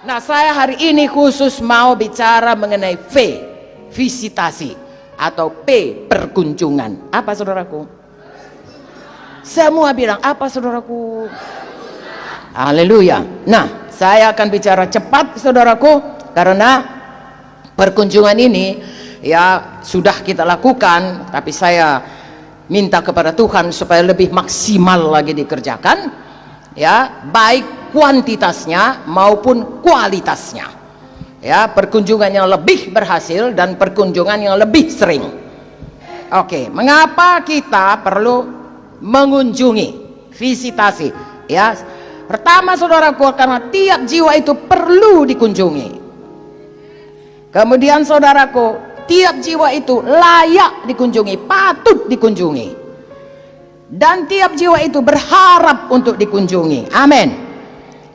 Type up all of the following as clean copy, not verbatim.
Nah, saya hari ini khusus mau bicara mengenai V, visitasi, atau P, perkunjungan. Apa saudaraku? Semua bilang apa saudaraku? Haleluya. Nah, saya akan bicara cepat saudaraku, karena perkunjungan ini ya sudah kita lakukan, tapi saya minta kepada Tuhan supaya lebih maksimal lagi dikerjakan, ya, baik kuantitasnya maupun kualitasnya, ya, perkunjungan yang lebih berhasil dan perkunjungan yang lebih sering. Oke, mengapa kita perlu mengunjungi, visitasi, ya? Pertama saudaraku, karena tiap jiwa itu perlu dikunjungi. Kemudian saudaraku, tiap jiwa itu layak dikunjungi, patut dikunjungi, dan tiap jiwa itu berharap untuk dikunjungi. Amin.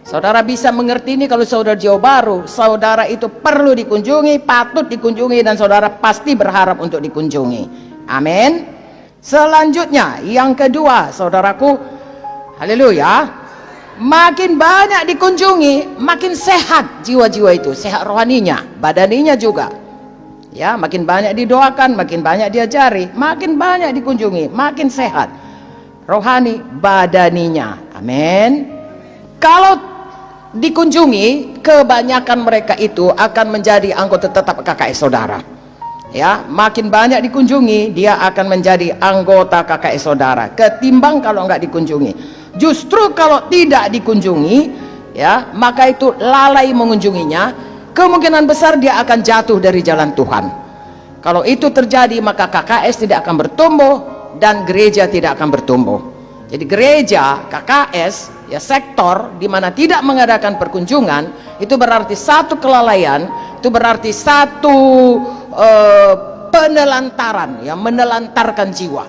Saudara bisa mengerti ini kalau saudara jiwa baru, saudara itu perlu dikunjungi, patut dikunjungi, dan saudara pasti berharap untuk dikunjungi. Amin. Selanjutnya, yang kedua saudaraku, haleluya, makin banyak dikunjungi, makin sehat jiwa-jiwa itu, sehat rohaninya, badaninya juga. Ya, makin banyak didoakan, makin banyak diajari, makin banyak dikunjungi, makin sehat rohani, badaninya. Amin. Kalau dikunjungi, kebanyakan mereka itu akan menjadi anggota tetap KKS saudara. Ya, makin banyak dikunjungi, dia akan menjadi anggota KKS saudara, ketimbang kalau nggak dikunjungi. Justru kalau tidak dikunjungi, ya, maka itu lalai mengunjunginya, kemungkinan besar dia akan jatuh dari jalan Tuhan. Kalau itu terjadi, maka KKS tidak akan bertumbuh dan gereja tidak akan bertumbuh. Jadi gereja, KKS, ya, sektor di mana tidak mengadakan perkunjungan, itu berarti satu kelalaian, itu berarti satu penelantaran, yang menelantarkan jiwa,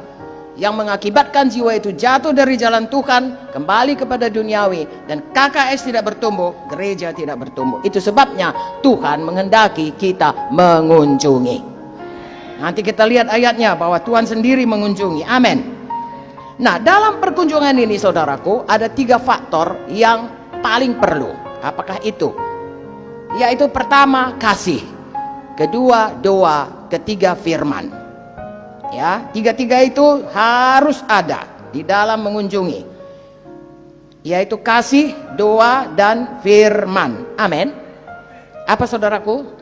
yang mengakibatkan jiwa itu jatuh dari jalan Tuhan, kembali kepada duniawi, dan KKS tidak bertumbuh, gereja tidak bertumbuh. Itu sebabnya Tuhan menghendaki kita mengunjungi. Nanti kita lihat ayatnya bahwa Tuhan sendiri mengunjungi. Amin. Nah, dalam perkunjungan ini saudaraku, ada 3 faktor yang paling perlu. Apakah itu? Yaitu pertama, kasih, kedua, doa, ketiga, firman. Ya, tiga-tiga itu harus ada di dalam mengunjungi, yaitu kasih, doa, dan firman. Amin. Apa saudaraku?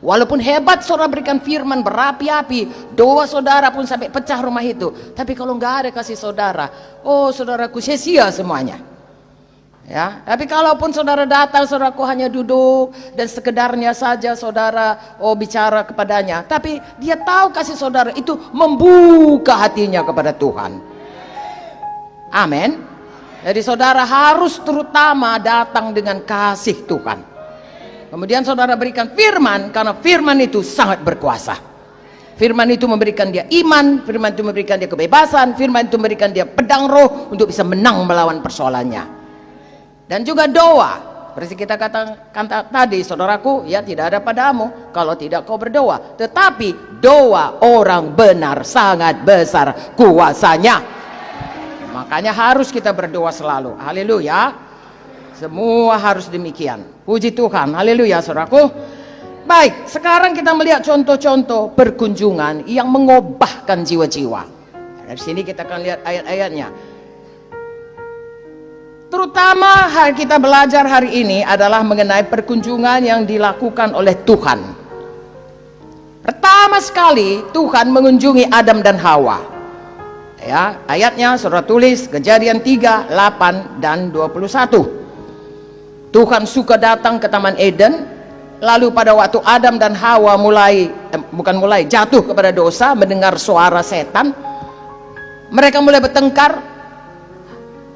Walaupun hebat saudara berikan firman berapi-api, doa saudara pun sampai pecah rumah itu, tapi kalau nggak ada kasih saudara, oh saudaraku, sia-sia semuanya. Ya, tapi kalaupun saudara datang, saudaraku hanya duduk dan sekedarnya saja saudara bicara kepadanya, tapi dia tahu kasih saudara itu membuka hatinya kepada Tuhan. Amin. Jadi saudara harus terutama datang dengan kasih Tuhan. Kemudian saudara berikan firman, karena firman itu sangat berkuasa. Firman itu memberikan dia iman, firman itu memberikan dia kebebasan, firman itu memberikan dia pedang roh untuk bisa menang melawan persoalannya. Dan juga doa, seperti kita katakan tadi saudaraku, ya, tidak ada padamu kalau tidak kau berdoa. Tetapi doa orang benar sangat besar kuasanya. Makanya harus kita berdoa selalu. Haleluya. Semua harus demikian. Puji Tuhan. Haleluya saudaraku. Baik, sekarang kita melihat contoh-contoh perkunjungan yang mengubahkan jiwa-jiwa. Dari sini kita akan lihat ayat-ayatnya. Terutama kita belajar hari ini adalah mengenai perkunjungan yang dilakukan oleh Tuhan. Pertama sekali Tuhan mengunjungi Adam dan Hawa. Ya, ayatnya saudara tulis Kejadian 3, 8 dan 21. Tuhan suka datang ke Taman Eden, lalu pada waktu Adam dan Hawa jatuh kepada dosa, mendengar suara setan, mereka mulai bertengkar.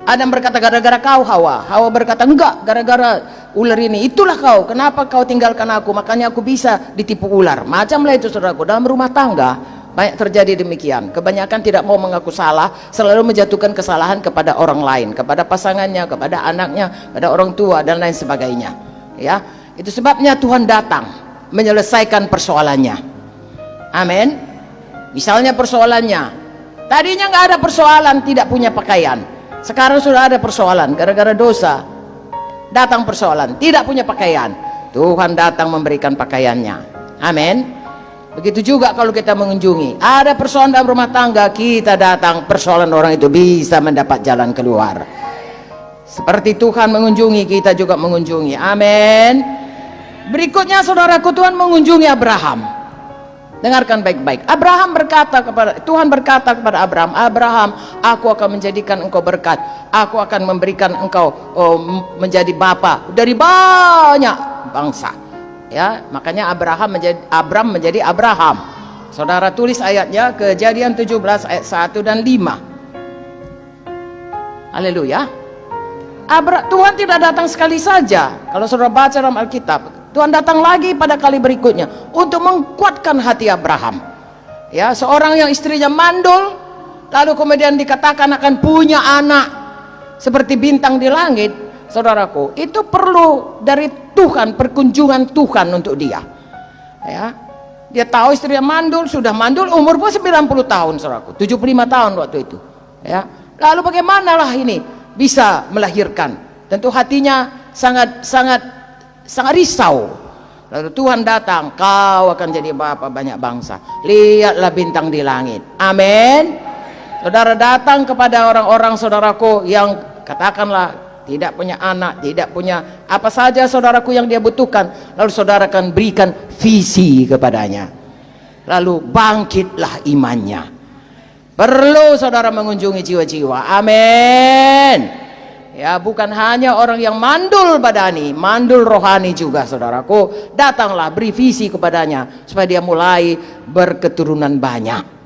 Adam berkata, gara-gara kau Hawa. Hawa berkata, enggak, gara-gara ular ini. Itulah kau, kenapa kau tinggalkan aku, makanya aku bisa ditipu ular. Macamlah itu saudaraku. Dalam rumah tangga banyak terjadi demikian. Kebanyakan tidak mau mengaku salah, selalu menjatuhkan kesalahan kepada orang lain, kepada pasangannya, kepada anaknya, kepada orang tua dan lain sebagainya. Ya, itu sebabnya Tuhan datang menyelesaikan persoalannya. Amin. Misalnya persoalannya, tadinya nggak ada persoalan, tidak punya pakaian. Sekarang sudah ada persoalan gara-gara dosa. datang persoalan, tidak punya pakaian, Tuhan datang memberikan pakaiannya. Amin. Begitu juga kalau kita mengunjungi, ada persoalan dalam rumah tangga, kita datang, persoalan orang itu bisa mendapat jalan keluar. Seperti Tuhan mengunjungi, kita juga mengunjungi. Amin. Berikutnya saudaraku, Tuhan mengunjungi Abraham. Dengarkan baik-baik. Tuhan berkata kepada Abraham, Abraham, aku akan menjadikan engkau berkat, aku akan memberikan engkau menjadi bapa dari banyak bangsa. Ya, makanya Abram menjadi Abraham. Saudara tulis ayatnya, Kejadian 17 ayat 1 dan 5. Haleluya. Tuhan tidak datang sekali saja. Kalau saudara baca dalam Alkitab, Tuhan datang lagi pada kali berikutnya untuk menguatkan hati Abraham. Ya, seorang yang istrinya mandul, lalu kemudian dikatakan akan punya anak seperti bintang di langit. Saudaraku, itu perlu dari Tuhan, perkunjungan Tuhan untuk dia. Ya, dia tahu istrinya mandul, sudah mandul, umur pun 90 tahun, saudaraku, 75 tahun waktu itu. Ya, lalu bagaimanalah ini bisa melahirkan? Tentu hatinya sangat risau. Lalu Tuhan datang, kau akan jadi bapa banyak bangsa. Lihatlah bintang di langit. Amin. Saudara datang kepada orang-orang saudaraku yang katakanlah tidak punya anak, tidak punya apa saja saudaraku yang dia butuhkan, lalu saudara akan berikan visi kepadanya, lalu bangkitlah imannya. Perlu saudara mengunjungi jiwa-jiwa. Amin. Ya, bukan hanya orang yang mandul badani, mandul rohani juga saudaraku. Datanglah, beri visi kepadanya supaya dia mulai berketurunan banyak.